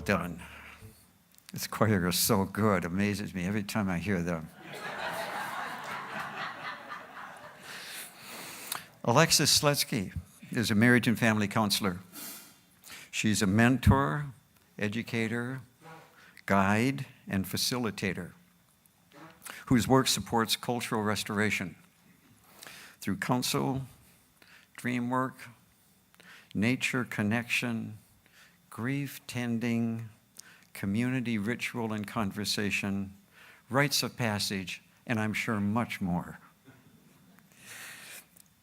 done. This choir is so good, amazes me every time I hear them. Alexis Slutsky is a marriage and family counselor. She's a mentor, educator, guide, and facilitator whose work supports cultural restoration through counsel, dream work, nature connection, grief tending, community ritual and conversation, rites of passage, and I'm sure much more.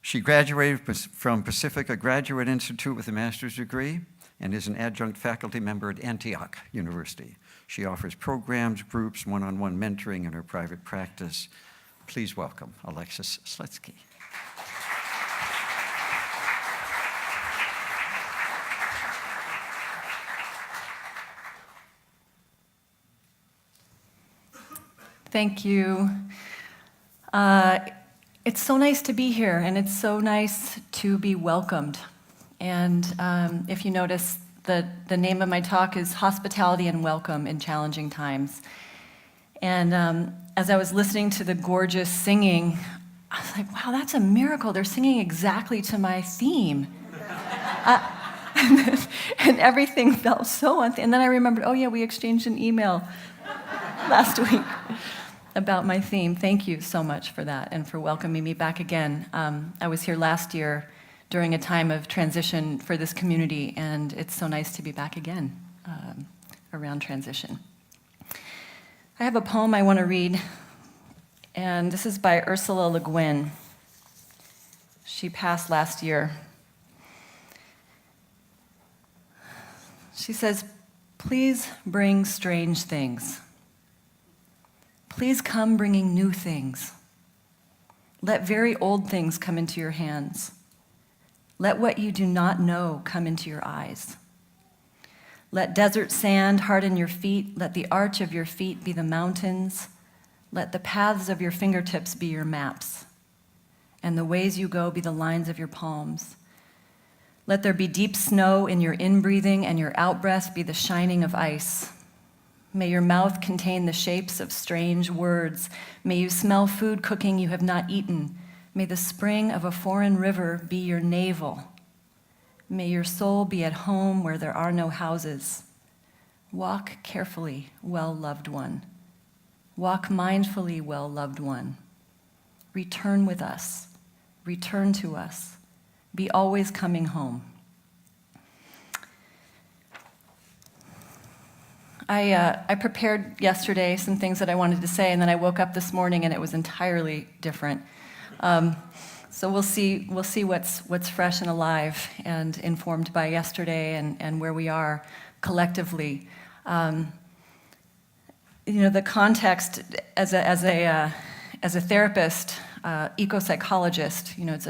She graduated from Pacifica Graduate Institute with a master's degree and is an adjunct faculty member at Antioch University. She offers programs, groups, one-on-one mentoring in her private practice. Please welcome Alexis Slutsky. Thank you. It's so nice to be here, and it's so nice to be welcomed. And if you notice, the name of my talk is Hospitality and Welcome in Challenging Times. And as I was listening to the gorgeous singing, I was like, wow, that's a miracle. They're singing exactly to my theme. And everything felt so and then I remembered, oh yeah, we exchanged an email last week about my theme. Thank you so much for that and for welcoming me back again. I was here last year during a time of transition for this community, and it's so nice to be back again around transition. I have a poem I want to read, and this is by Ursula Le Guin. She passed last year. She says, "Please bring strange things. Please come bringing new things. Let very old things come into your hands. Let what you do not know come into your eyes. Let desert sand harden your feet. Let the arch of your feet be the mountains. Let the paths of your fingertips be your maps, and the ways you go be the lines of your palms. Let there be deep snow in your inbreathing, and your outbreath be the shining of ice. May your mouth contain the shapes of strange words. May you smell food cooking you have not eaten. May the spring of a foreign river be your navel. May your soul be at home where there are no houses. Walk carefully, well-loved one. Walk mindfully, well-loved one. Return with us. Return to us. Be always coming home." I prepared yesterday some things that I wanted to say, and then I woke up this morning and it was entirely different. So we'll see what's fresh and alive and informed by yesterday and where we are collectively. The context as a therapist, Eco Psychologist, it's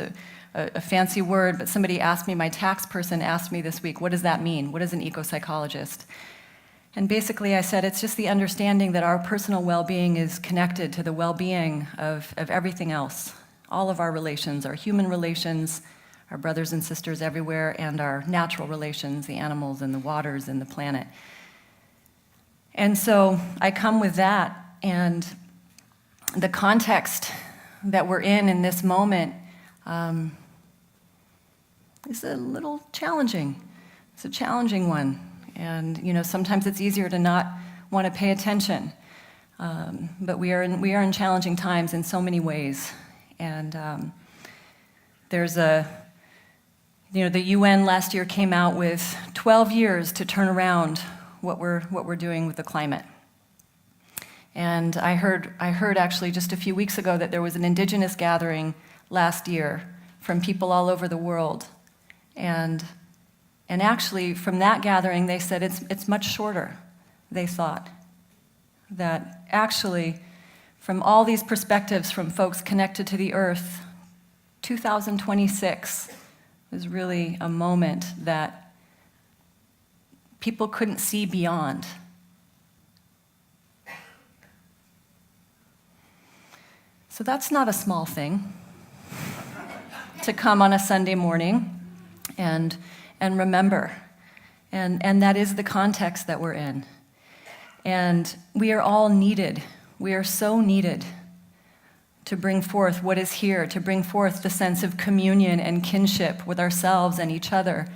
a fancy word, but somebody asked me, my tax person asked me this week, what does that mean? What is an Eco Psychologist? And basically I said it's just the understanding that our personal well-being is connected to the well-being of everything else. All of our relations, our human relations, our brothers and sisters everywhere, and our natural relations, the animals and the waters and the planet. And so I come with that, and the context that we're in this moment is a little challenging. It's a challenging one. And sometimes it's easier to not want to pay attention, but we are in challenging times in so many ways. And there's the UN last year came out with 12 years to turn around what we're doing with the climate. And I heard actually just a few weeks ago that there was an indigenous gathering last year from people all over the world, and actually, from that gathering, they said it's much shorter, they thought. That actually, from all these perspectives from folks connected to the earth, 2026 was really a moment that people couldn't see beyond. So that's not a small thing, to come on a Sunday morning and remember And that is the context that we're in. And we are all needed. We are so needed to bring forth what is here, to bring forth the sense of communion and kinship with ourselves and each other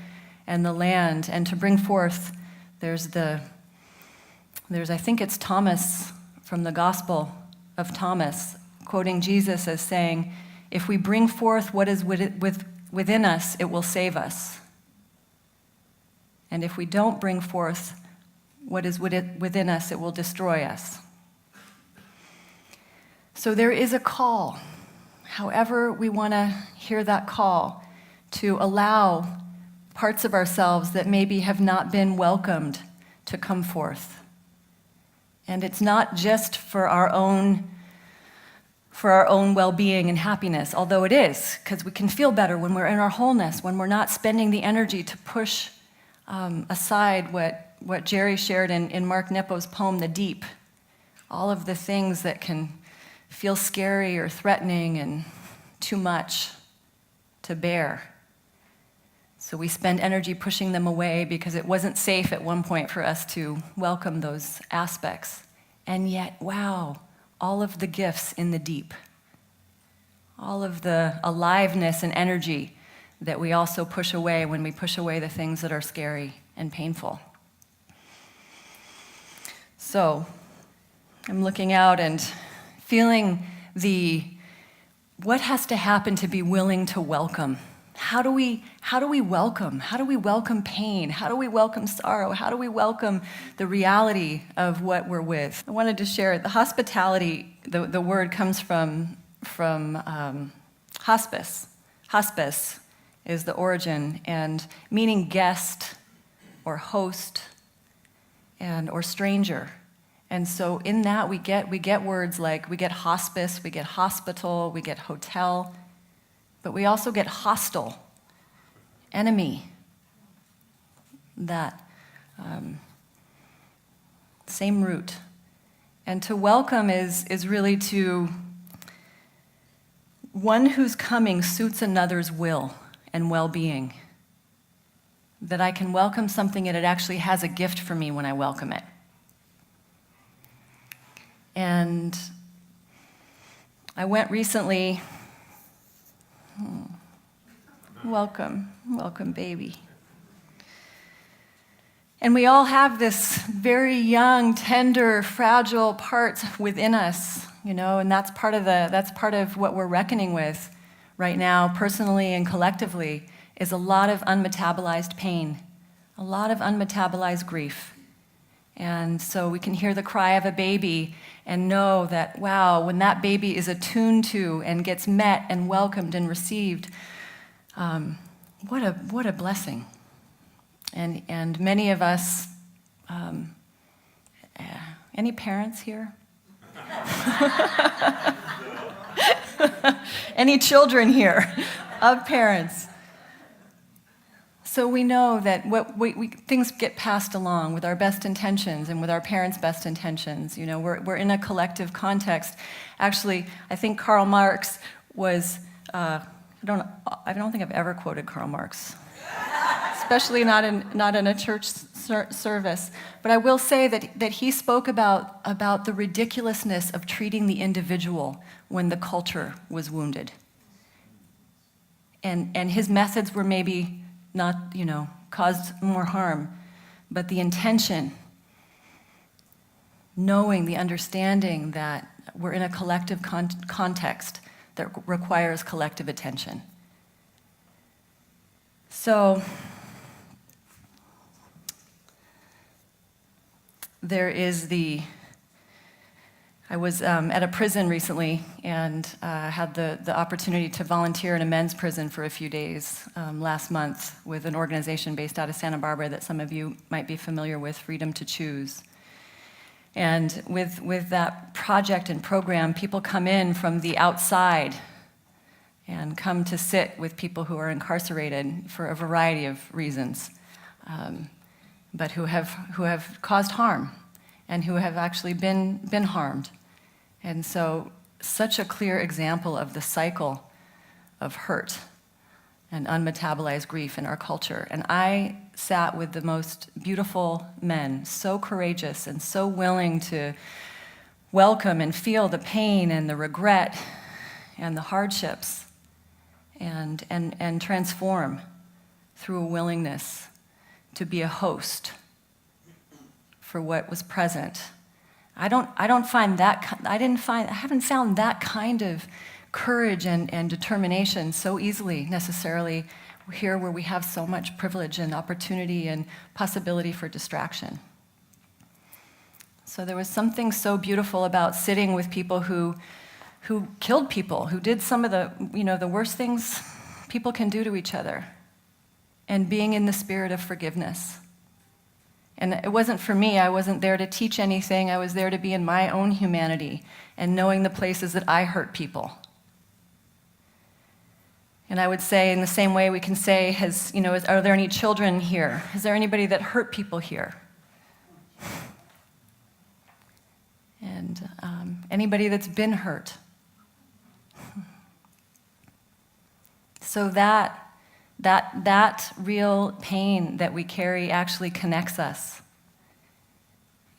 and the land, and to bring forth, there's I think it's Thomas from the Gospel of Thomas, quoting Jesus as saying, if we bring forth what is within us, it will save us. And if we don't bring forth what is within us, it will destroy us. So there is a call, however we want to hear that call, to allow parts of ourselves that maybe have not been welcomed to come forth. And it's not just for our own well-being and happiness, although it is, because we can feel better when we're in our wholeness, when we're not spending the energy to push aside what Jerry shared in Mark Nepo's poem, The Deep, all of the things that can feel scary or threatening and too much to bear. So we spend energy pushing them away because it wasn't safe at one point for us to welcome those aspects. And yet, wow, all of the gifts in the deep, all of the aliveness and energy that we also push away when we push away the things that are scary and painful. So I'm looking out and feeling what has to happen to be willing to welcome. How do we welcome? How do we welcome pain? How do we welcome sorrow? How do we welcome the reality of what we're with? I wanted to share the hospitality. The word comes from hospice. Hospice is the origin, and meaning guest or host or stranger. And so in that we get words like, we get hospice, we get hospital, we get hotel, but we also get hostile, enemy. That same root. And to welcome is really to, one who's coming suits another's will and well-being. That I can welcome something and it actually has a gift for me when I welcome it. And I went recently, welcome, baby. And we all have this very young, tender, fragile part within us, and that's part of what we're reckoning with right now, personally and collectively, is a lot of unmetabolized pain, a lot of unmetabolized grief. And so we can hear the cry of a baby and know that, wow, when that baby is attuned to and gets met and welcomed and received, what a blessing. And many of us, any parents here? Any children here of parents? So we know that things get passed along with our best intentions and with our parents' best intentions. We're in a collective context. Actually, I think Karl Marx was, I don't think I've ever quoted Karl Marx, especially not in a church service. But I will say that he spoke about the ridiculousness of treating the individual when the culture was wounded. And his methods were maybe not, caused more harm, but the intention, knowing, the understanding that we're in a collective context that requires collective attention. So there is I was at a prison recently and had the opportunity to volunteer in a men's prison for a few days last month with an organization based out of Santa Barbara that some of you might be familiar with, Freedom to Choose. And with that project and program, people come in from the outside and come to sit with people who are incarcerated for a variety of reasons, but who have caused harm and who have actually been harmed. And so, such a clear example of the cycle of hurt and unmetabolized grief in our culture. And I sat with the most beautiful men, so courageous and so willing to welcome and feel the pain and the regret and the hardships and transform through a willingness to be a host for what was present. I haven't found that kind of courage and determination so easily necessarily here where we have so much privilege and opportunity and possibility for distraction. So there was something so beautiful about sitting with people who killed people, who did some of the worst things people can do to each other, and being in the spirit of forgiveness. And it wasn't for me. I wasn't there to teach anything. I was there to be in my own humanity and knowing the places that I hurt people. And I would say, in the same way we can say, are there any children here? Is there anybody that hurt people here? And anybody that's been hurt. So that real pain that we carry actually connects us.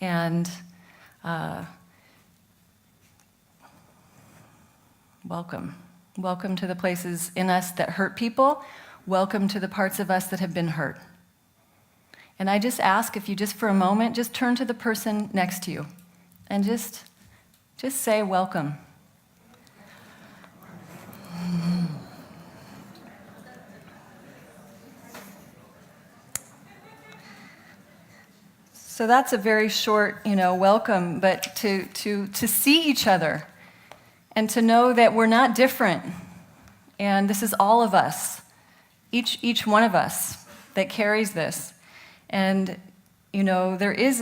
And welcome. Welcome to the places in us that hurt people. Welcome to the parts of us that have been hurt. And I just ask if you just for a moment, just turn to the person next to you and just say welcome. So that's a very short, welcome, but to see each other and to know that we're not different, and this is all of us, each one of us that carries this, and there is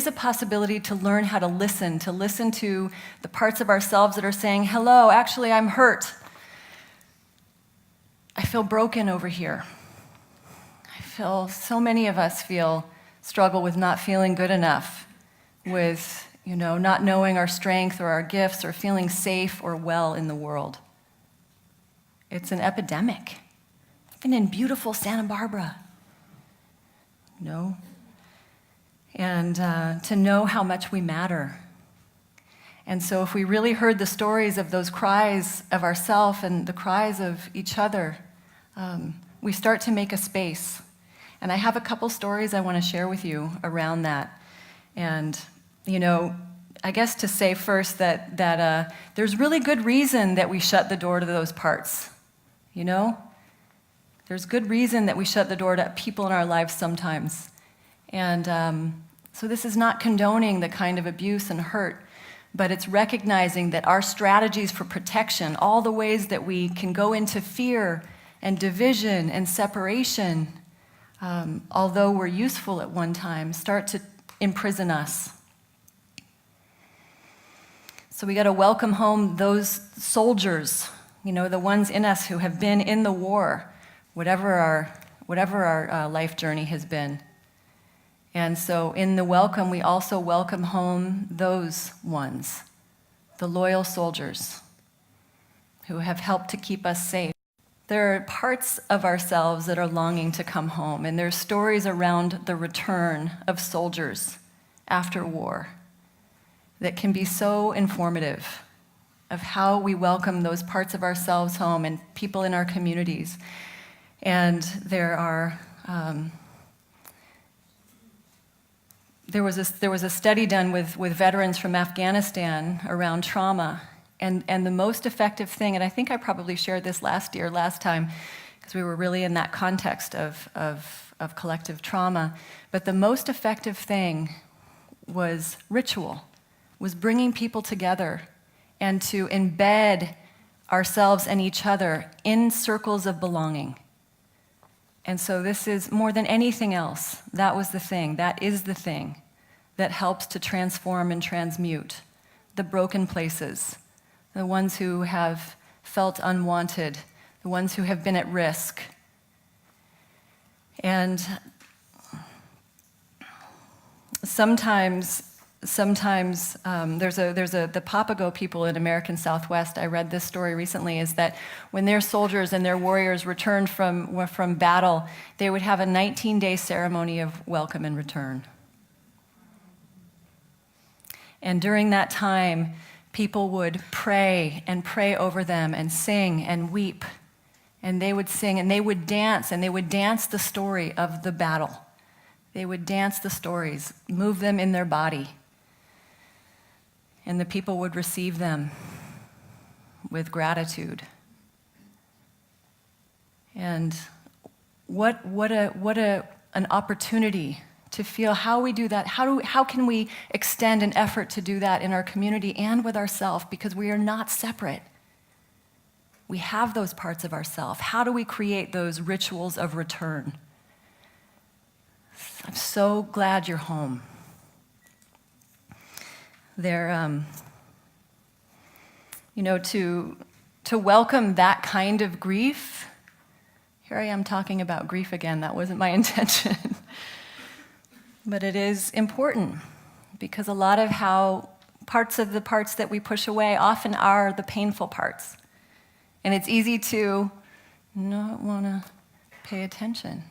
a possibility to learn how to listen to the parts of ourselves that are saying, hello, actually I'm hurt. I feel broken over here. So many of us struggle with not feeling good enough, with not knowing our strength or our gifts or feeling safe or well in the world. It's an epidemic, even in beautiful Santa Barbara. And to know how much we matter. And so if we really heard the stories of those cries of ourselves and the cries of each other, we start to make a space. And I have a couple stories I want to share with you around that. And I guess to say first that there's really good reason that we shut the door to those parts. There's good reason that we shut the door to people in our lives sometimes. And so this is not condoning the kind of abuse and hurt, but it's recognizing that our strategies for protection, all the ways that we can go into fear and division and separation, although we're useful at one time, start to imprison us. So we got to welcome home those soldiers, the ones in us who have been in the war, whatever our life journey has been. And so in the welcome, we also welcome home those ones, the loyal soldiers who have helped to keep us safe. There are parts of ourselves that are longing to come home, and there's stories around the return of soldiers after war that can be so informative of how we welcome those parts of ourselves home and people in our communities. And there was a study done with veterans from Afghanistan around trauma. And the most effective thing, and I think I probably shared this last time, because we were really in that context of collective trauma, but the most effective thing was ritual, was bringing people together and to embed ourselves and each other in circles of belonging. And so this is more than anything else, that was the thing, that is the thing that helps to transform and transmute the broken places, the ones who have felt unwanted, the ones who have been at risk. And sometimes sometimes the Papago people in American Southwest, I read this story recently, is that when their soldiers and their warriors returned from battle, they would have a 19-day ceremony of welcome and return. And during that time, people would pray and pray over them and sing and weep. And they would sing and they would dance the story of the battle. They would dance the stories, move them in their body. And the people would receive them with gratitude. And what an opportunity to feel how we do that. How can we extend an effort to do that in our community and with ourselves, because we are not separate. We have those parts of ourselves. How do we create those rituals of return? I'm so glad you're home. To welcome that kind of grief, here I am talking about grief again, that wasn't my intention. But it is important, because a lot of parts that we push away often are the painful parts. And it's easy to not want to pay attention.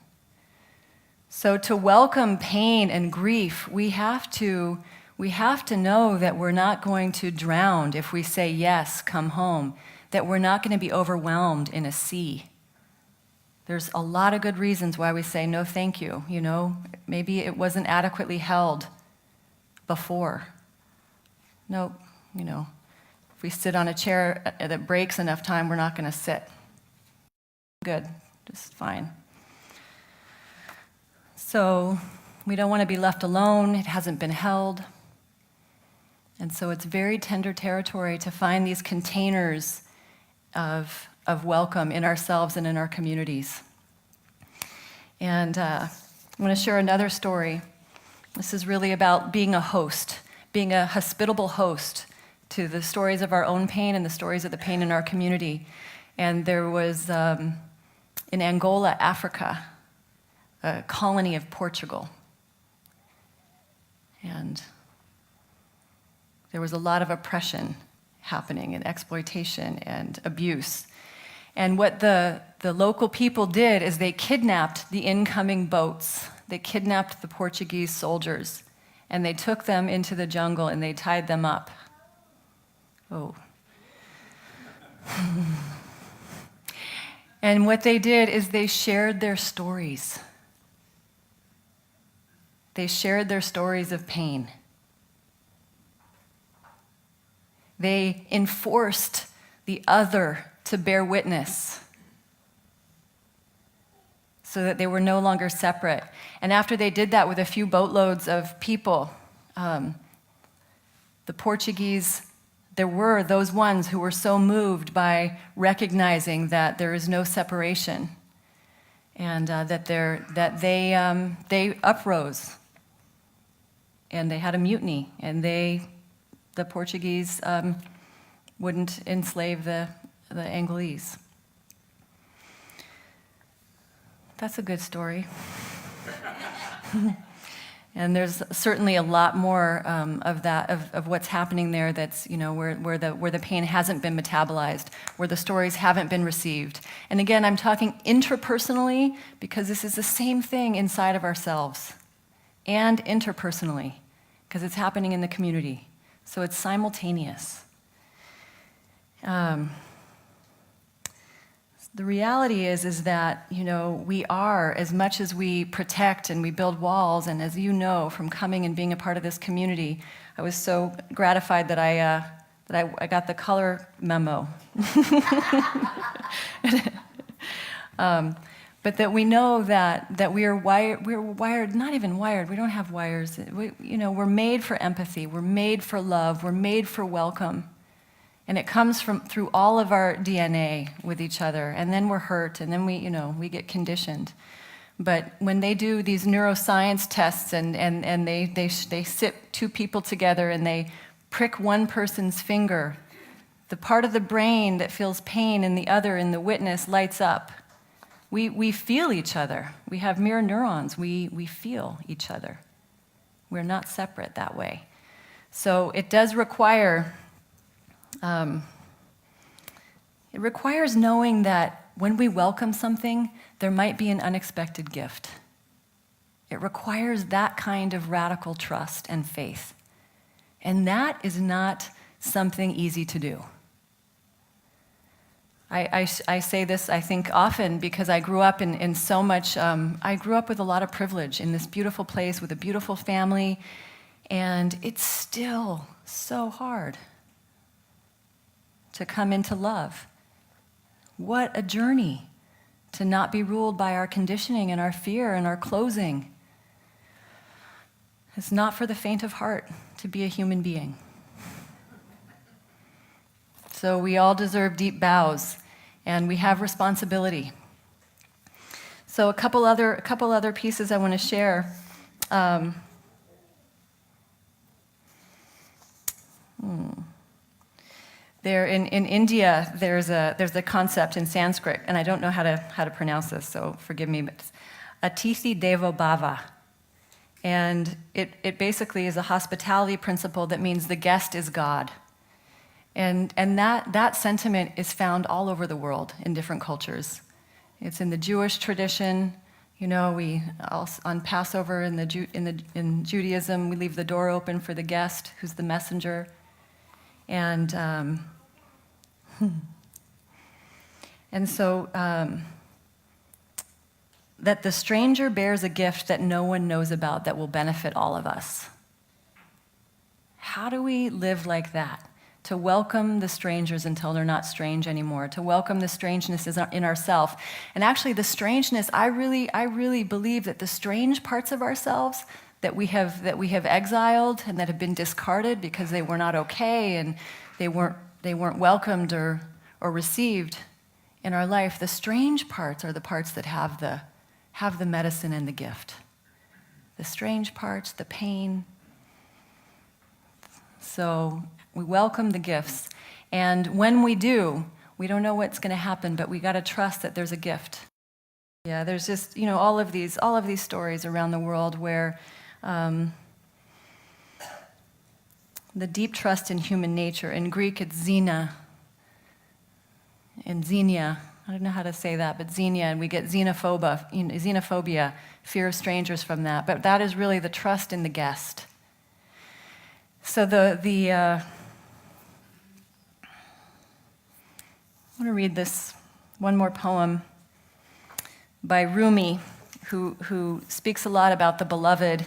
So to welcome pain and grief, we have to know that we're not going to drown if we say, yes, come home, that we're not going to be overwhelmed in a sea. There's a lot of good reasons why we say, no, thank you. Maybe it wasn't adequately held before. Nope, if we sit on a chair that breaks enough time, we're not going to sit. Good, just fine. So we don't want to be left alone. It hasn't been held. And so it's very tender territory to find these containers of welcome in ourselves and in our communities. And I'm going to share another story. This is really about being a host, being a hospitable host to the stories of our own pain and the stories of the pain in our community. And there was, in Angola, Africa, a colony of Portugal. And there was a lot of oppression happening and exploitation and abuse. And what the local people did is they kidnapped the incoming boats. They kidnapped the Portuguese soldiers, and they took them into the jungle and they tied them up. Oh. And what they did is they shared their stories. They shared their stories of pain. They enforced the other to bear witness so that they were no longer separate. And after they did that with a few boatloads of people, the Portuguese, there were those ones who were so moved by recognizing that there is no separation, and that they uprose, and they had a mutiny, and the Portuguese wouldn't enslave the Angolese. That's a good story. And there's certainly a lot more of that, of what's happening there. That's where the pain hasn't been metabolized, where the stories haven't been received. And again, I'm talking interpersonally because this is the same thing inside of ourselves, and interpersonally because it's happening in the community. So it's simultaneous. The reality is that, we are, as much as we protect and we build walls, and as you know from coming and being a part of this community, I was so gratified that I got the color memo. But that we know that we're wired, not even wired, we don't have wires. We're made for empathy, we're made for love, we're made for welcome. And it comes through all of our DNA with each other, and then we're hurt, and then we get conditioned. But when they do these neuroscience tests and they sit two people together and they prick one person's finger, the part of the brain that feels pain in the other, in the witness, lights up. We feel each other. We have mirror neurons. We feel each other. We're not separate that way. So it does require, it requires knowing that when we welcome something, there might be an unexpected gift. It requires that kind of radical trust and faith. And that is not something easy to do. I say this, I think, often because I grew up in so much, I grew up with a lot of privilege in this beautiful place with a beautiful family, and it's still so hard to come into love. What a journey to not be ruled by our conditioning and our fear and our closing. It's not for the faint of heart to be a human being. So we all deserve deep bows, and we have responsibility. So a couple other pieces I want to share. There in India, there's a concept in Sanskrit, and I don't know how to pronounce this, so forgive me, but it's Atithi Devo Bhava. And it basically is a hospitality principle that means the guest is God. And that sentiment is found all over the world in different cultures. It's in the Jewish tradition. You know, we on Passover in Judaism, we leave the door open for the guest, who's the messenger. And so that the stranger bears a gift that no one knows about that will benefit all of us. How do we live like that? To welcome the strangers until they're not strange anymore, to welcome the strangeness in ourselves. And actually the strangeness, I really believe that the strange parts of ourselves that we have exiled and that have been discarded because they were not okay and they weren't welcomed or received in our life, the strange parts are the parts that have the medicine and the gift. The strange parts, the pain. So we welcome the gifts. And when we do, we don't know what's going to happen, but we got to trust that there's a gift. Yeah, there's just, all of these stories around the world where the deep trust in human nature. In Greek, it's xena. In xenia, I don't know how to say that, but xenia, and we get xenophobia, fear of strangers from that. But that is really the trust in the guest. So I want to read this one more poem by Rumi, who speaks a lot about the beloved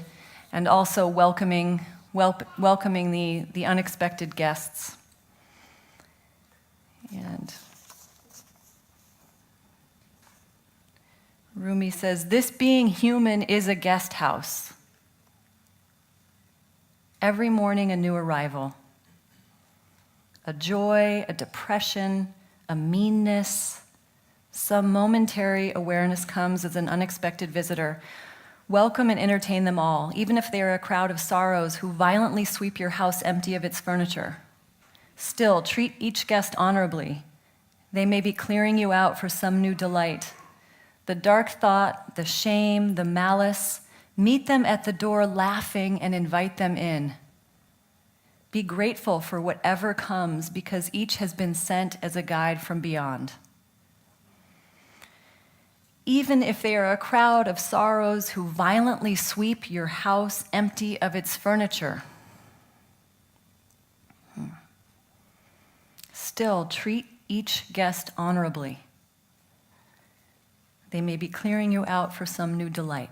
and also welcoming the unexpected guests. And Rumi says, "This being human is a guest house. Every morning a new arrival. A joy, a depression, a meanness. Some momentary awareness comes as an unexpected visitor. Welcome and entertain them all, even if they are a crowd of sorrows who violently sweep your house empty of its furniture. Still, treat each guest honorably. They may be clearing you out for some new delight. The dark thought, the shame, the malice, meet them at the door laughing and invite them in. Be grateful for whatever comes because each has been sent as a guide from beyond. Even if they are a crowd of sorrows who violently sweep your house empty of its furniture. Still, treat each guest honorably. They may be clearing you out for some new delight."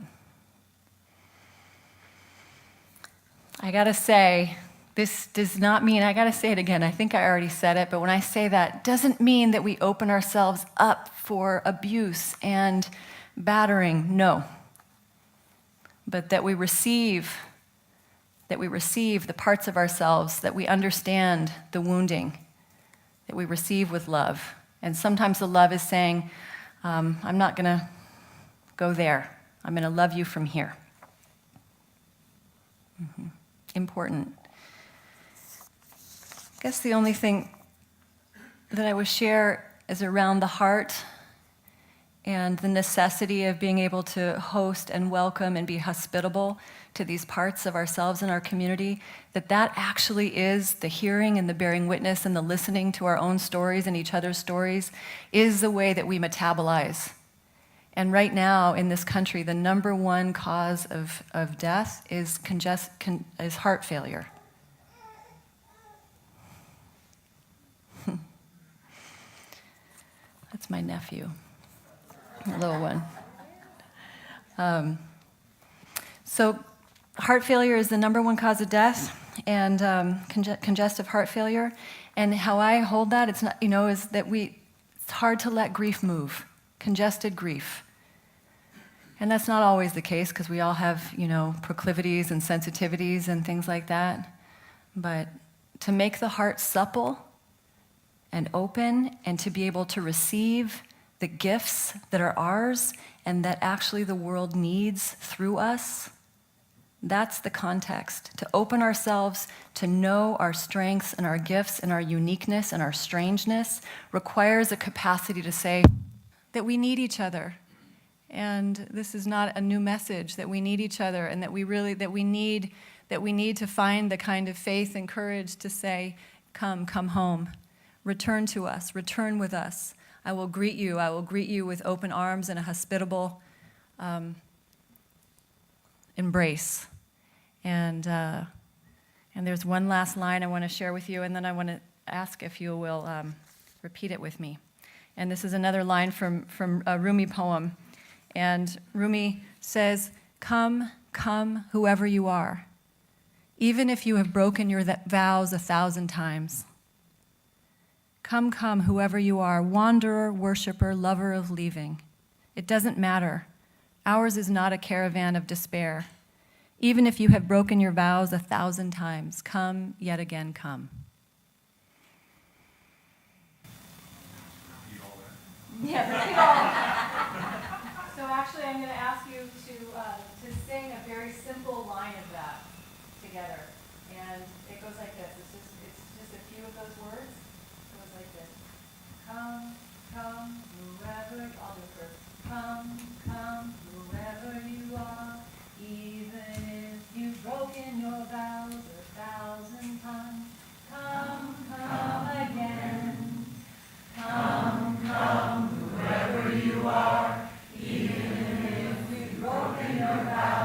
I gotta say, this does not mean, I gotta say it again, I think I already said it, but when I say that, it doesn't mean that we open ourselves up for abuse and battering, no. But that we receive the parts of ourselves, that we understand the wounding, that we receive with love. And sometimes the love is saying, I'm not gonna go there. I'm gonna love you from here. Important. I guess the only thing that I would share is around the heart and the necessity of being able to host and welcome and be hospitable to these parts of ourselves and our community, that actually is the hearing and the bearing witness and the listening to our own stories and each other's stories is the way that we metabolize. And right now in this country, the number one cause of death is heart failure. That's my nephew, the little one. So heart failure is the number one cause of death, and congestive heart failure. And how I hold that, it's not, is that it's hard to let grief move, congested grief. And that's not always the case, because we all have, proclivities and sensitivities and things like that. But to make the heart supple and open, and to be able to receive the gifts that are ours and that actually the world needs through us, that's the context. To open ourselves to know our strengths and our gifts and our uniqueness and our strangeness requires a capacity to say that we need each other. And this is not a new message, that we need each other, and that we need to find the kind of faith and courage to say, come home. Return to us, return with us. I will greet you with open arms and a hospitable embrace. And there's one last line I want to share with you, and then I want to ask if you will repeat it with me. And this is another line from a Rumi poem. And Rumi says, come, whoever you are, even if you have broken your vows 1,000 times. Come, whoever you are, wanderer, worshiper, lover of leaving. It doesn't matter. Ours is not a caravan of despair. Even if you have broken your vows 1,000 times, come, yet again come. Yeah, repeat all that. So actually, I'm going to ask you to sing a very simple line of that together. And it goes like this. It's just a few of those words. Like this. Come, whoever, I'll do it first. Come, whoever you are, even if you've broken your vows 1,000 times. Come again. Come, whoever you are, even if you've broken your vows